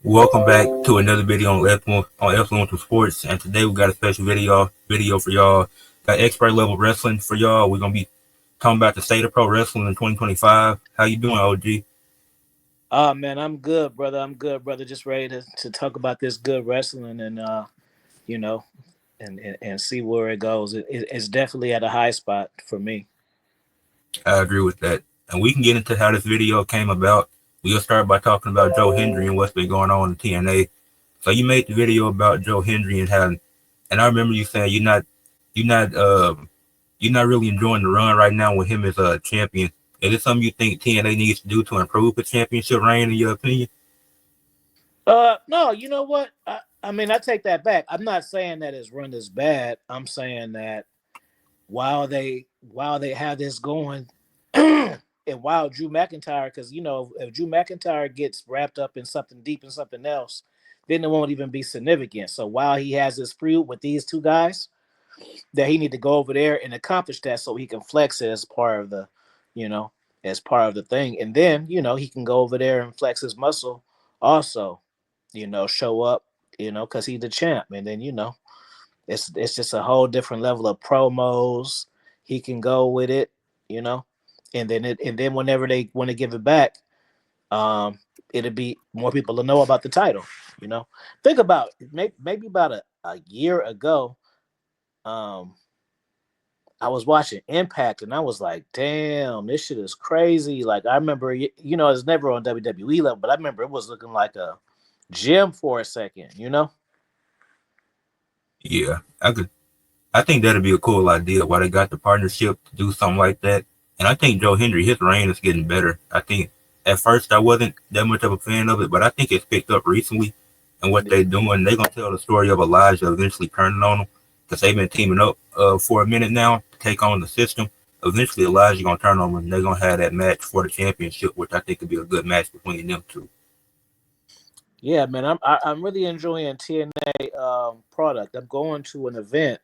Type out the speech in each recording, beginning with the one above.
Welcome back to another video on Influential Sports, and today we got a special video for y'all. Got expert level wrestling for y'all. We're gonna be talking about the state of pro wrestling in 2025. How you doing, OG? Oh man, I'm good, brother. I'm good, brother. Just ready to talk about this good wrestling and you know, and see where it goes. It's definitely at a high spot for me. I agree with that, and we can get into how this video came about. We'll start by talking about Joe Hendry and what's been going on in TNA. So you made the video about Joe Hendry and how, and I remember you saying you're not you're not really enjoying the run right now with him as a champion. Is it something you think TNA needs to do to improve the championship reign, in your opinion? No, you know what? I mean, I take that back. I'm not saying that his run is bad. I'm saying that while they have this going, and while Drew McIntyre, because if Drew McIntyre gets wrapped up in something deep and something else, then it won't even be significant. So while he has this feud with these two guys, that he need to go over there and accomplish that so he can flex it as part of the, you know, as part of the thing. And then, he can go over there and flex his muscle also, show up, because he's the champ. And then, it's just a whole different level of promos. He can go with it, you know, and then whenever they want to give it back, um, it'll be more people to know about the title. Think about it, maybe about a year ago. Um, I was watching Impact and I was like, damn, this shit is crazy. Like, I remember, it's never on WWE level, but I remember it was looking like a gym for a second. Yeah, I think that'd be a cool idea. Why they got the partnership to do something like that. And I think Joe Hendry, his reign is getting better. I think at first I wasn't that much of a fan of it, but I think it's picked up recently. And what they're doing, they're gonna tell the story of Elijah eventually turning on them, because they've been teaming up for a minute now to take on the system. Eventually, Elijah gonna turn on them, and they're gonna have that match for the championship, which I think could be a good match between them two. Yeah, man, I'm really enjoying TNA product. I'm going to an event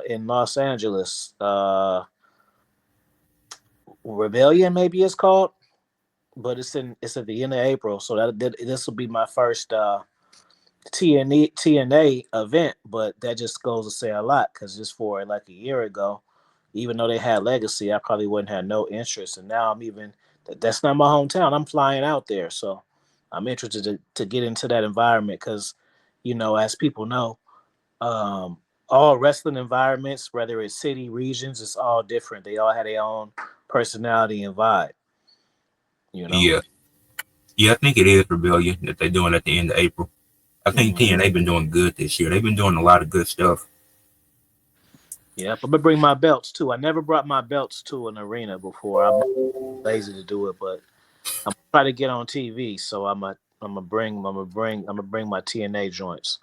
in Los Angeles, Rebellion maybe it's called, but it's at the end of April, so this will be my first TNA event, but that just goes to say a lot because just for like a year ago, even though they had Legacy, I probably wouldn't have no interest. And now that's not my hometown. I'm flying out there. So I'm interested to get into that environment because, as people know, all wrestling environments, whether it's city, regions, it's all different. They all have their own personality and vibe, you know? Yeah, yeah, I think it is Rebellion that they're doing at the end of April. I think Mm-hmm. TNA been doing good this year. They've been doing a lot of good stuff. Yeah, I'm gonna bring my belts too. I never brought my belts to an arena before. I'm lazy to do it, but I'm trying to get on TV, so I'm gonna bring my TNA joints.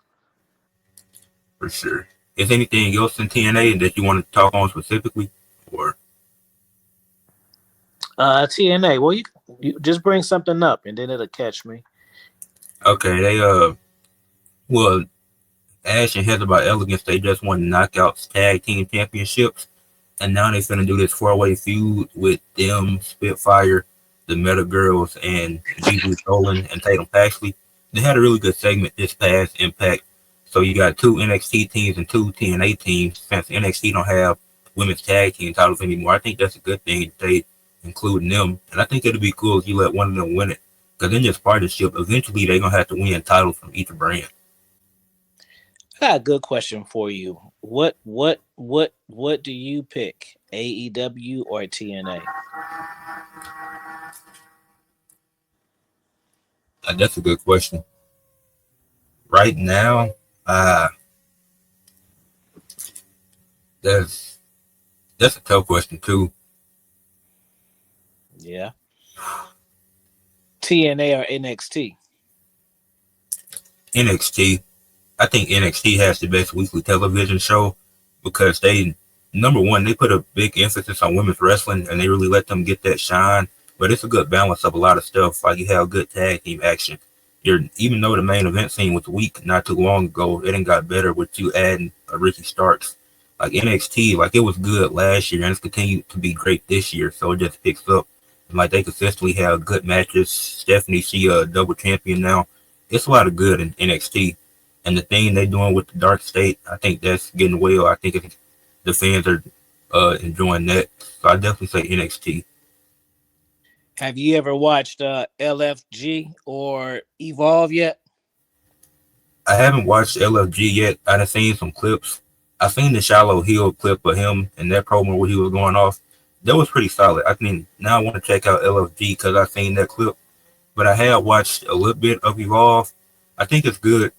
For sure. Is anything else in TNA that you want to talk on specifically? Or TNA. Well, you just bring something up, and then it'll catch me. okay, well, Ash and Heather by Elegance, they just won the Knockouts Tag Team Championships, and now they're finna do this 4-way feud with them, Spitfire, the Meta Girls, and Gigi Dolan and Tatum Paxley. They had a really good segment this past Impact. So you got two NXT teams and two TNA teams. Since NXT don't have women's tag team titles anymore, I think that's a good thing that they include them. And I think it'd be cool if you let one of them win it. Because in this partnership, eventually they're gonna have to win titles from each brand. I got a good question for you. What do you pick? AEW or TNA? That's a good question. Right now, uh, that's that's a tough question too. Yeah, TNA or NXT? NXT. I think NXT has the best weekly television show because they, number one, they put a big emphasis on women's wrestling and they really let them get that shine. But it's a good balance of a lot of stuff. Like you have good tag team action. Even though the main event scene was weak not too long ago, it ain't got better with you adding a Ricky Starks. Like NXT, like it was good last year and it's continued to be great this year. So it just picks up. And like they consistently have good matches. Stephanie, she a double champion now. it's a lot of good in NXT. And the thing they doing with the Dark State, I think that's getting well. I think the fans are enjoying that. So I definitely say NXT. Have you ever watched LFG or Evolve yet? I haven't watched LFG yet. I've seen some clips. I seen the Shallow Hill clip of him and that promo where he was going off. That was pretty solid. I mean, now I want to check out LFG because I seen that clip. But I had watched a little bit of Evolve. I think it's good.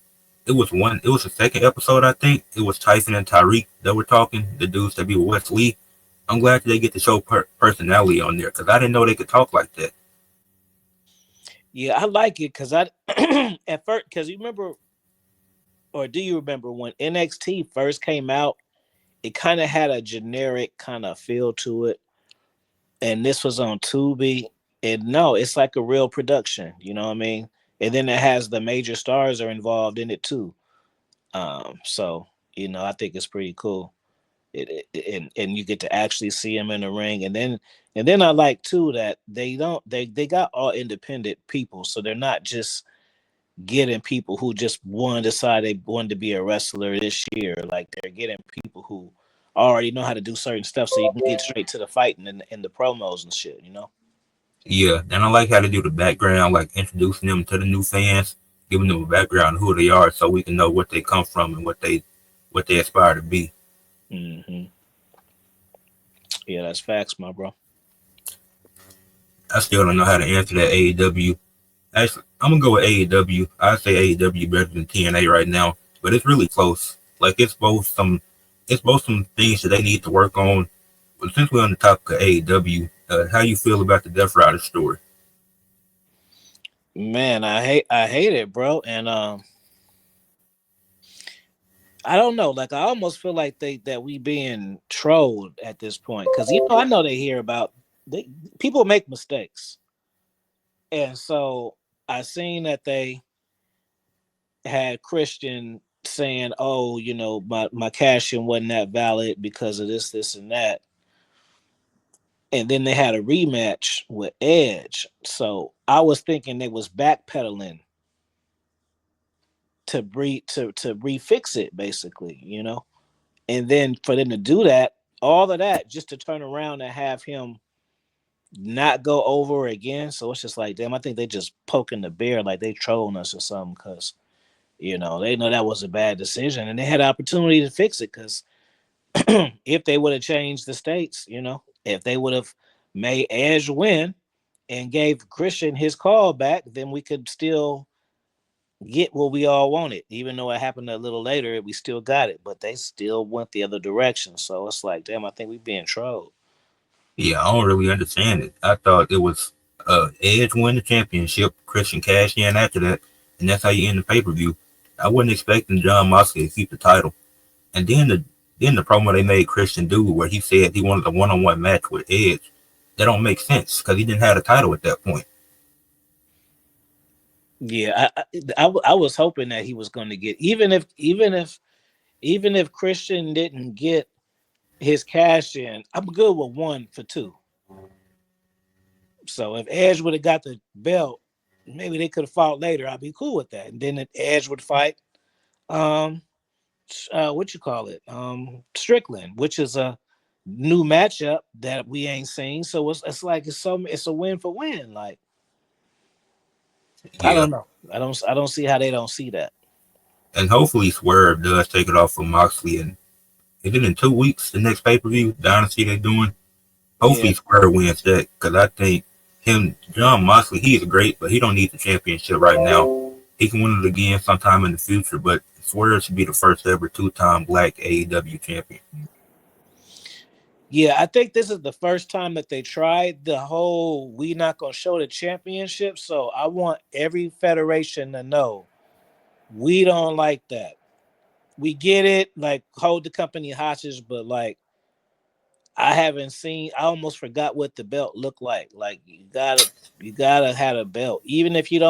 It was one. It was the second episode. I think it was Tyson and Tyreek that were talking. The dudes that be with Wes Lee. I'm glad that they get to show personality on there because I didn't know they could talk like that. Yeah, I like it because I at first, because you remember, or do you remember when NXT first came out? It kind of had a generic kind of feel to it, and this was on Tubi. And no, it's like a real production. You know what I mean? And then it has the major stars are involved in it too. So I think it's pretty cool. And you get to actually see them in the ring, and then I like too that they got all independent people, so they're not just getting people who just want to decide they wanted to be a wrestler this year. Like they're getting people who already know how to do certain stuff, so you can get straight to the fighting and the promos and shit. Yeah, and I like how they do the background, like introducing them to the new fans, giving them a background of who they are, so we can know what they come from and what they aspire to be. Hmm. Yeah, that's facts, my bro. I still don't know how to answer that AEW. Actually, I'm gonna go with AEW. I say AEW better than TNA right now, but it's really close. Like it's both some things that they need to work on. But since we're on the topic of AEW, how you feel about the Death Rider story? Man, I hate it, bro. And I don't know. Like I almost feel like that we being trolled at this point because I know they hear about they people make mistakes, and so I seen that they had Christian saying, "Oh, my cash in wasn't that valid because of this, and that," and then they had a rematch with Edge. So I was thinking they was backpedaling to refix it, basically, and then for them to do that, all of that, just to turn around and have him not go over again. So it's just like, damn, I think they just poking the bear, like they trolling us or something, because they know that was a bad decision, and they had an opportunity to fix it. Because if they would have changed the states, if they would have made Edge win and gave Christian his call back, then we could still get what we all wanted. Even though it happened a little later, we still got it, but they still went the other direction. So it's like, damn, I think we being trolled. Yeah, I don't really understand it. I thought it was Edge win the championship, Christian cash in after that, and that's how you end the pay per view. I wasn't expecting John Moxley to keep the title, and then the promo they made Christian do where he said he wanted a one-on-one match with Edge. That don't make sense because he didn't have the title at that point. Yeah, I was hoping that he was going to get, even if Christian didn't get his cash in, I'm good with 1 for 2. So if Edge would have got the belt, maybe they could have fought later. I'd be cool with that. And then Edge would fight, um, what you call it, Strickland, which is a new matchup that we ain't seen. So it's like it's a win for win. Like I Yeah, don't know. I don't see how they don't see that. and hopefully Swerve does take it off from Moxley, and is it in 2 weeks the next pay per view Dynasty they're doing? Yeah, Hopefully Swerve wins that because I think John Moxley, he is great, but he don't need the championship right now. He can win it again sometime in the future, but Swerve should be the first ever two-time Black AEW champion. yeah. I think this is the first time that they tried the whole "we not gonna show the championship." So I want every federation to know we don't like that. We get it, like hold the company hostage, but like I haven't seen. I almost forgot what the belt looked like. Like you gotta have a belt, even if he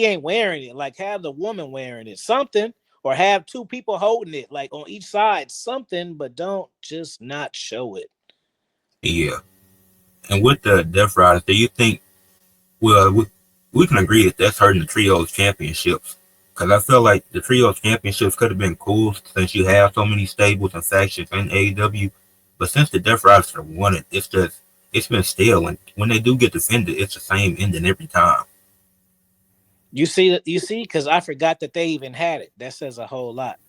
ain't wearing it. Like have the woman wearing it, something, or have 2 people holding it, like on each side, something. But don't just not show it. Yeah, and with the Death Riders, do you think? Well, we can agree that that's hurting the trios championships. Because I feel like the trios championships could have been cool since you have so many stables and factions in AEW. But since the Death Roster won it, it's been stale. And when they do get defended, it's the same ending every time. You see, because I forgot that they even had it. That says a whole lot.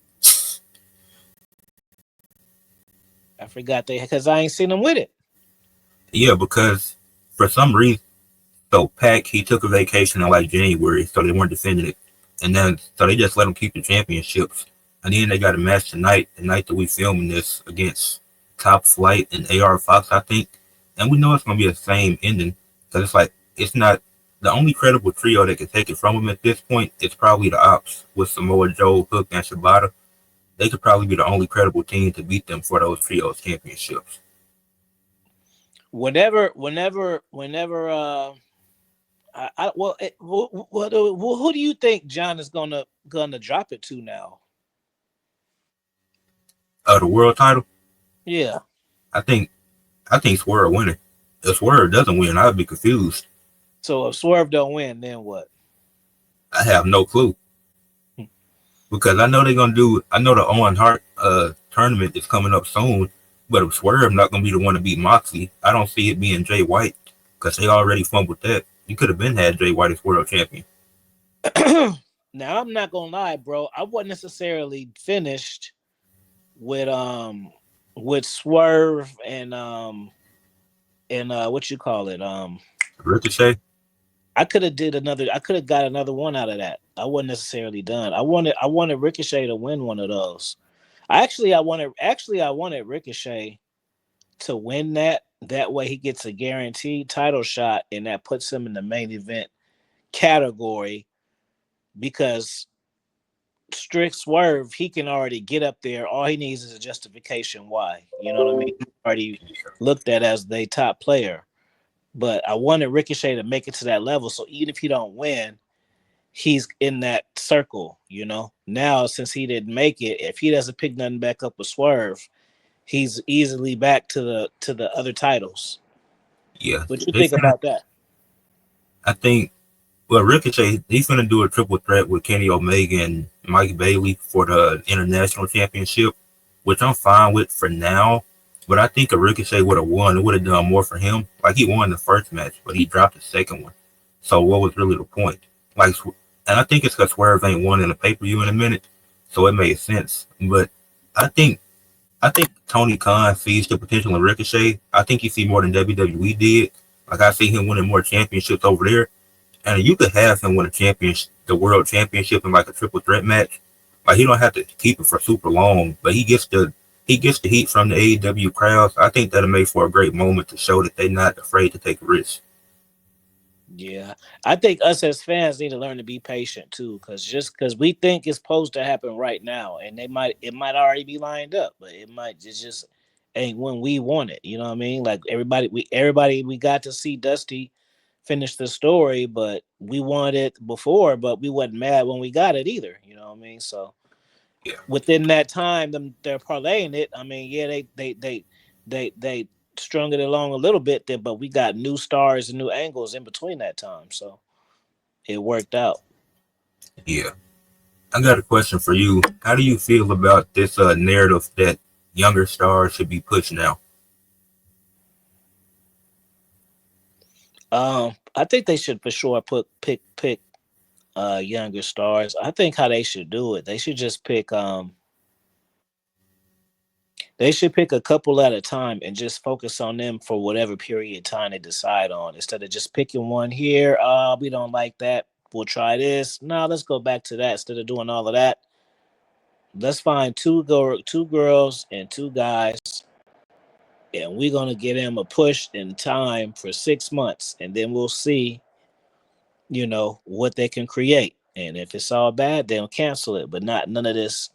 I forgot they because I ain't seen them with it. Yeah, because for some reason, so Pac he took a vacation in like January, so they weren't defending it, and then so they just let him keep the championships. And then they got a match tonight, the night that we filming this against Top Flight and AR Fox, I think. And we know it's gonna be the same ending because it's like it's not the only credible trio that can take it from them at this point. It's probably the Ops with Samoa Joe, Hook, and Shibata. They could probably be the only credible team to beat them for those trios championships. Whenever I well, who do you think John is gonna drop it to now? The world title, Yeah. I think I think Swerve winning. If Swerve doesn't win, I'd be confused. So if Swerve don't win, then what? I have no clue because I know they're gonna do. I know the Owen Hart tournament is coming up soon, but if Swerve not gonna be the one to beat Moxley, I don't see it being Jay White because they already fumbled that. You could have been had Jay White as world champion. Now I'm not gonna lie, bro. I wasn't necessarily finished with with Swerve and what you call it Ricochet, I could have got another one out of that. I wasn't necessarily done. I wanted Ricochet to win one of those. I wanted Ricochet to win that way he gets a guaranteed title shot and that puts him in the main event category because strict Swerve he can already get up there. All he needs is a justification why. You know what I mean? Already looked at as the top player. But I wanted Ricochet to make it to that level. So even if he don't win, he's in that circle, you know. Now since he didn't make it, if he doesn't pick nothing back up with Swerve, he's easily back to the other titles. yeah, What you they think finna. about that? I think well Ricochet he's gonna do a triple threat with Kenny Omega and Mike Bailey for the international championship, which I'm fine with for now. But I think if Ricochet would have won, it would have done more for him. Like he won the first match, but he dropped the second one. So what was really the point? Like, and I think it's because Swerve ain't won in a pay per view in a minute, so it made sense. But I think I think Tony Khan sees the potential in Ricochet. I think he see more than WWE did. Like I see him winning more championships over there, and you could have him win a championship, the world championship, in like a triple threat match. Like he don't have to keep it for super long, but he gets the heat from the AEW crowds. I think that'll make for a great moment to show that they're not afraid to take risks. Yeah, I think us as fans need to learn to be patient too, because just because we think it's supposed to happen right now, and it might already be lined up, but it just ain't when we want it. You know what I mean? Like everybody we got to see Dusty finish the story, but we wanted it before, but we wasn't mad when we got it either. You know what I mean? So Yeah, within that time, they're parlaying it. I mean, yeah, they strung it along a little bit there, but we got new stars and new angles in between that time, so it worked out. yeah. I got a question for you. How do you feel about this narrative that younger stars should be pushed now? I think they should for sure pick younger stars. I think how they should do it, they should pick a couple at a time and just focus on them for whatever period of time they decide on, instead of just picking one here. We don't like that. We'll try this. No, let's go back to that. Instead of doing all of that, let's find two girls and two guys, and we're gonna get them a push in time for 6 months, and then we'll see, what they can create. And if it's all bad, they'll cancel it. But not none of this,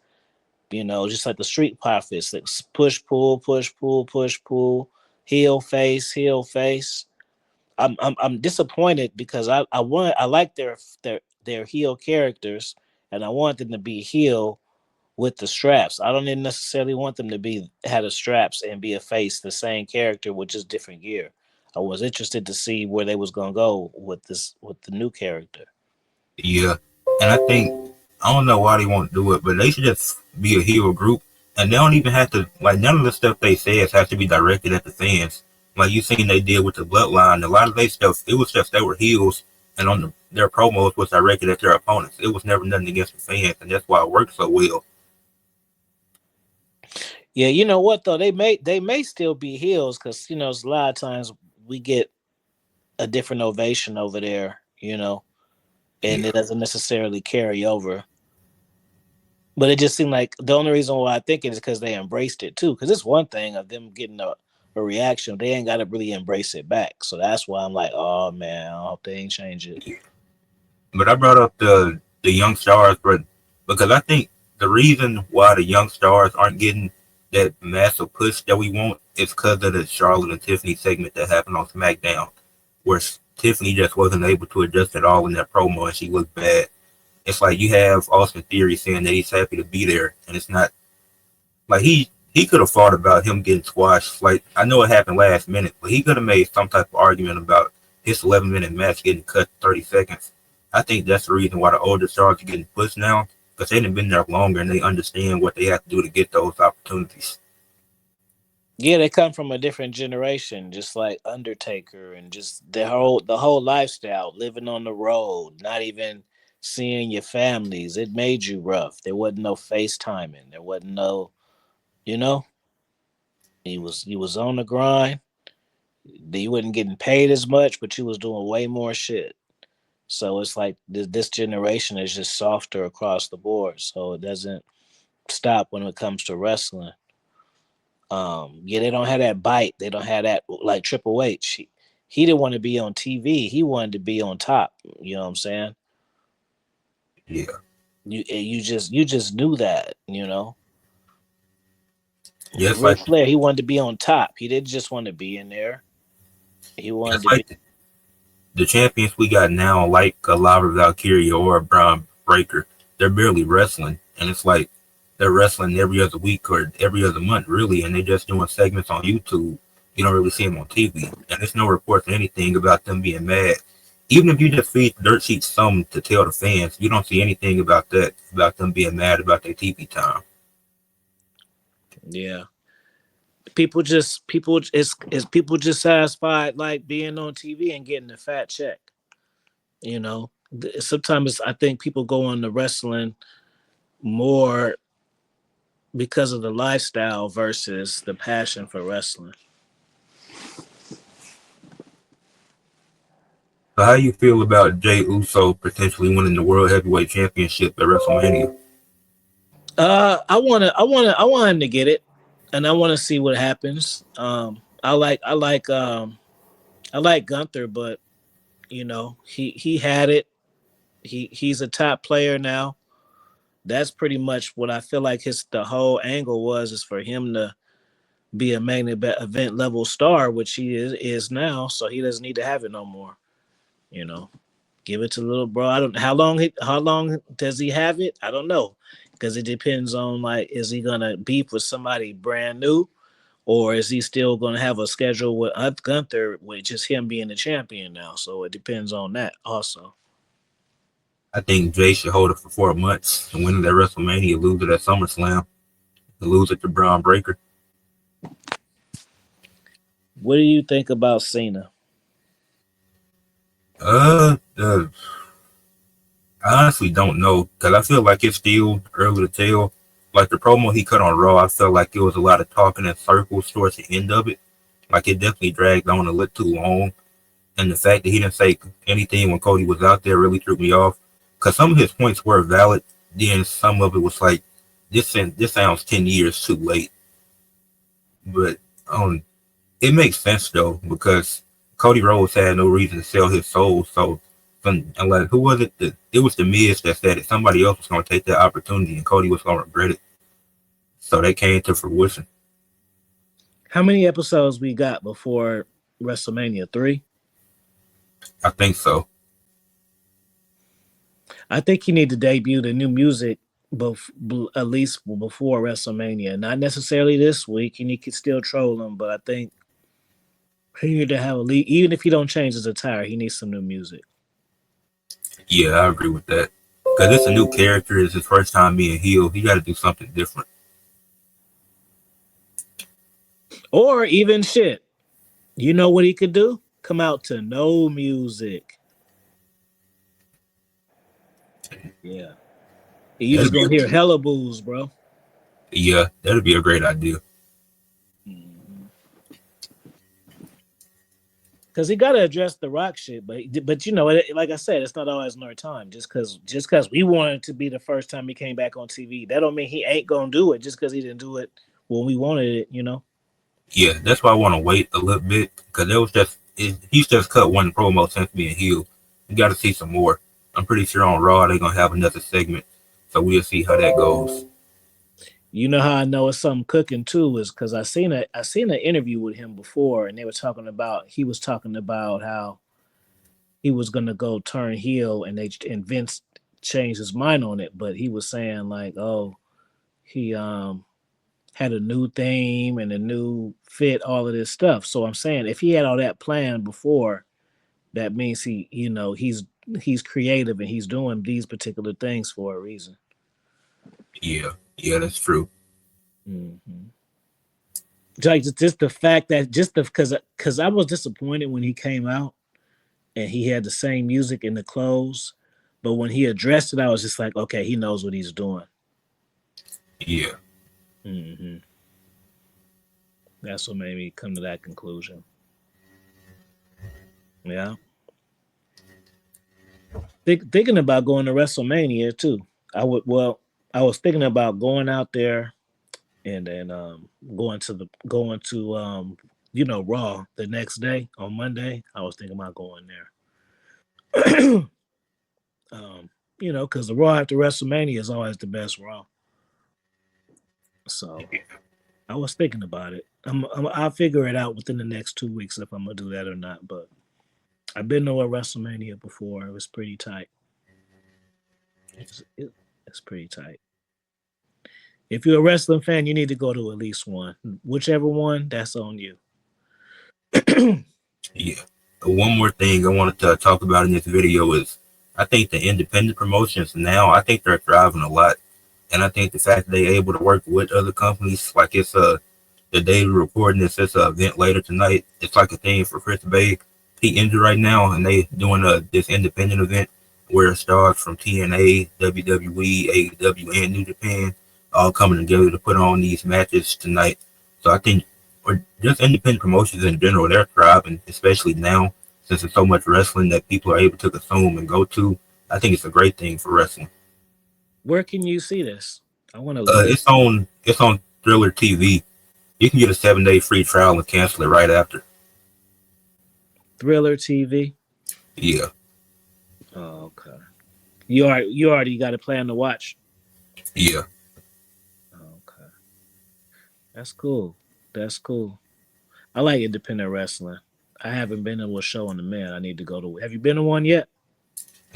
just like the Street Profits, like push pull, push pull, push pull, heel face, heel face. I'm disappointed because I like their heel characters, and I want them to be heel with the straps. I don't even necessarily want them to be had the straps and be a face, the same character with just different gear. I was interested to see where they was gonna go with this with the new character. Yeah, and I think I don't know why they won't do it, but they should just be a hero group, and they don't even have to like none of the stuff they says has to be directed at the fans. Like you seen they did with the Bloodline, a lot of their stuff it was just they were heels, and on their promos was directed at their opponents. It was never nothing against the fans, and that's why it worked so well. Yeah, you know what though? They may still be heels because a lot of times we get a different ovation over there, and Yeah, it doesn't necessarily carry over. But it just seemed like the only reason why I think it is because they embraced it too. Because it's one thing of them getting a reaction, they ain't got to really embrace it back. So that's why I'm like, oh man, I hope they ain't change it. but I brought up the young stars, but because I think the reason why the young stars aren't getting that massive push that we want is because of the Charlotte and Tiffany segment that happened on SmackDown, where Tiffany just wasn't able to adjust at all in that promo and she looked bad. It's like you have Austin Theory saying that he's happy to be there, and it's not like he could have fought about him getting squashed. Like I know it happened last minute, but he could have made some type of argument about his 11-minute match getting cut 30 seconds. I think that's the reason why the older stars are getting pushed now because they've been there longer and they understand what they have to do to get those opportunities. Yeah, they come from a different generation, just like Undertaker, and just the whole lifestyle, living on the road, not even seeing your families. It made you rough. There wasn't no FaceTiming. There wasn't no, you know, he was on the grind. You wasn't getting paid as much, but you was doing way more shit. So it's like this generation is just softer across the board. So it doesn't stop when it comes to wrestling. Yeah, they don't have that bite. They don't have that like Triple H. He didn't want to be on TV. He wanted to be on top. You know what I'm saying? Yeah, You just knew that. yeah, it's Ric like Flair, he wanted to be on top. He didn't just want to be in there. He wanted it's to be. like the champions we got now, like a Lava Valkyria or a Braun Breaker, they're barely wrestling, and it's like they're wrestling every other week or every other month, really, and they're just doing segments on YouTube. You don't really see them on TV, and there's no reports or anything about them being mad. Even if you just feed Dirt Sheet some to tell the fans, you don't see anything about that, about them being mad about their TV time. Yeah. People just satisfied like being on TV and getting a fat check. Sometimes I think people go on the wrestling more because of the lifestyle versus the passion for wrestling. So how you feel about Jay Uso potentially winning the World Heavyweight Championship at WrestleMania? I want him to get it, and I want to see what happens. I like Gunther, but he had it. He's a top player now. That's pretty much what I feel like the whole angle was is for him to be a main event level star, which he is now. So he doesn't need to have it no more. You know, Give it to little bro. I don't how long does he have it? I don't know because it depends on like is he gonna beef with somebody brand new or is he still gonna have a schedule with Gunther with just him being the champion now? So it depends on that also. I think Jay should hold it for 4 months and win it at WrestleMania, lose it at SummerSlam, and lose it to Braun Breaker. What do you think about Cena? I honestly don't know because I feel like it's still early to tell. Like the promo he cut on Raw, I felt like it was a lot of talking in circles towards the end of it. Like it definitely dragged on a little too long, and the fact that he didn't say anything when Cody was out there really threw me off. Because some of his points were valid, then some of it was like this sounds 10 years too late. But it makes sense though because Cody Rhodes had no reason to sell his soul. So, and like, who was it? It was the Miz that said it. Somebody else was going to take that opportunity, and Cody was going to regret it. So they came to fruition. How many episodes we got before WrestleMania? 3. I think so. I think he need to debut the new music at least before WrestleMania. Not necessarily this week, and he could still troll him, but I think He need to have a lead, even if he don't change his attire. He needs some new music, Yeah, I agree with that. Because it's a new character. It's his first time being heel. He got to do something different. or even shit. You know what he could do? Come out to no music. Yeah, you That'd just be gonna hear hella boos, bro. yeah, that'd be a great idea. Mhm. Cause he got to address the rock shit, but you know, like I said, it's not always in our time. Just cause we wanted it to be the first time he came back on TV, that don't mean he ain't gonna do it. Just cause he didn't do it when we wanted it, you know. Yeah, that's why I want to wait a little bit because it was just he's just cut one promo since being heel. You got to see some more. I'm pretty sure on Raw they're gonna have another segment, so we'll see how that goes. You know how I know it's something cooking too is because I seen an interview with him before, and he was talking about how he was gonna go turn heel, and Vince changed his mind on it, but he was saying like, oh, he had a new theme and a new fit, all of this stuff. So I'm saying if he had all that planned before, that means he's creative and he's doing these particular things for a reason. Yeah, yeah, that's true. Hmm. Like just the fact that just because I was disappointed when he came out and he had the same music in the clothes, but when he addressed it, I was just like, okay, he knows what he's doing. Yeah, Hmm. That's what made me come to that conclusion. Yeah, thinking about going to WrestleMania too. I was thinking about going out there and then going to Raw the next day on Monday. I was thinking about going there. um, because the Raw after WrestleMania is always the best Raw. So I was thinking about it. I'll figure it out within the next 2 weeks if I'm gonna do that or not. But I've been to a WrestleMania before. It was pretty tight. It's pretty tight. If you're a wrestling fan, you need to go to at least one. Whichever one, that's on you. yeah. One more thing I wanted to talk about in this video is I think the independent promotions now I think they're thriving a lot, and I think the fact that they're able to work with other companies like it's the day we're recording this, it's an event later tonight. It's like a thing for Chris Bay. He injured right now, and they doing this independent event where stars from TNA, WWE, AEW, and New Japan all coming together to put on these matches tonight. So I think, or just independent promotions in general, they're thriving, especially now since there's so much wrestling that people are able to consume and go to. I think it's a great thing for wrestling. Where can you see this? I want to look it. It's on Thriller TV. You can get a 7 day free trial and cancel it right after. Thriller TV. Yeah, Oh, okay. You already got a plan to watch. yeah. Okay, that's cool. That's cool. I like independent wrestling. I haven't been to a show in a minute. I need to go to. Have you been to one yet?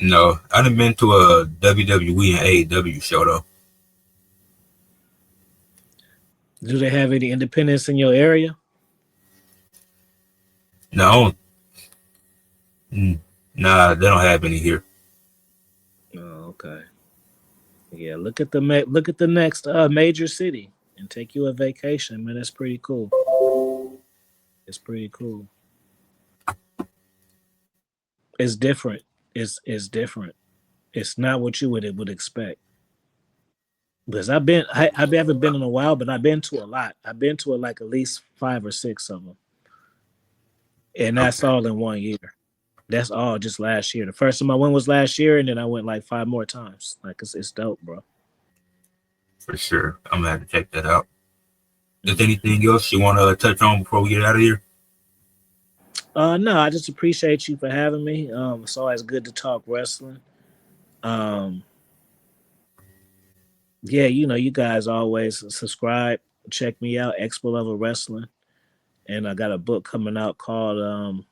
No, I done been to a WWE and AEW show though. Do they have any independents in your area? No, nah, they don't have any here. Oh, okay. Yeah, look at the next major city and take you a vacation, man. That's pretty cool. It's pretty cool. It's different. It's different. It's not what you would expect. Because I haven't been in a while, but I've been to a lot. I've been to like at least 5 or 6 of them, and that's Okay, all in one year. That's all just last year. The first time I went was last year, and then I went like 5 more times. Like it's dope, bro. for sure. I'm gonna have to check that out. Is there Mm. anything else you want to touch on before we get out of here? No, I just appreciate you for having me. It's always good to talk wrestling. Um, yeah, you guys always subscribe, check me out, Expo Level Wrestling, and I got a book coming out called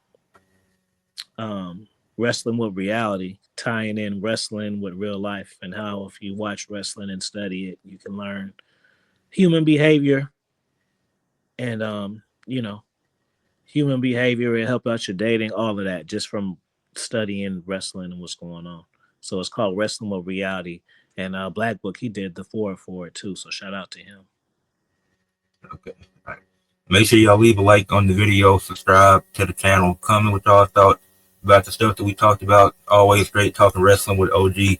Wrestling with Reality, tying in wrestling with real life and how if you watch wrestling and study it, you can learn human behavior and you know human behavior, it help out your dating, all of that, just from studying wrestling and what's going on. So it's called Wrestling with Reality. And Black Book, he did the forward for it too. So shout out to him. Okay. All right. Make sure y'all leave a like on the video, subscribe to the channel, comment what y'all thought about the stuff that we talked about. Always great talking wrestling with OG.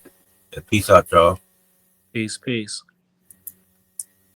Peace out, y'all. Peace, peace.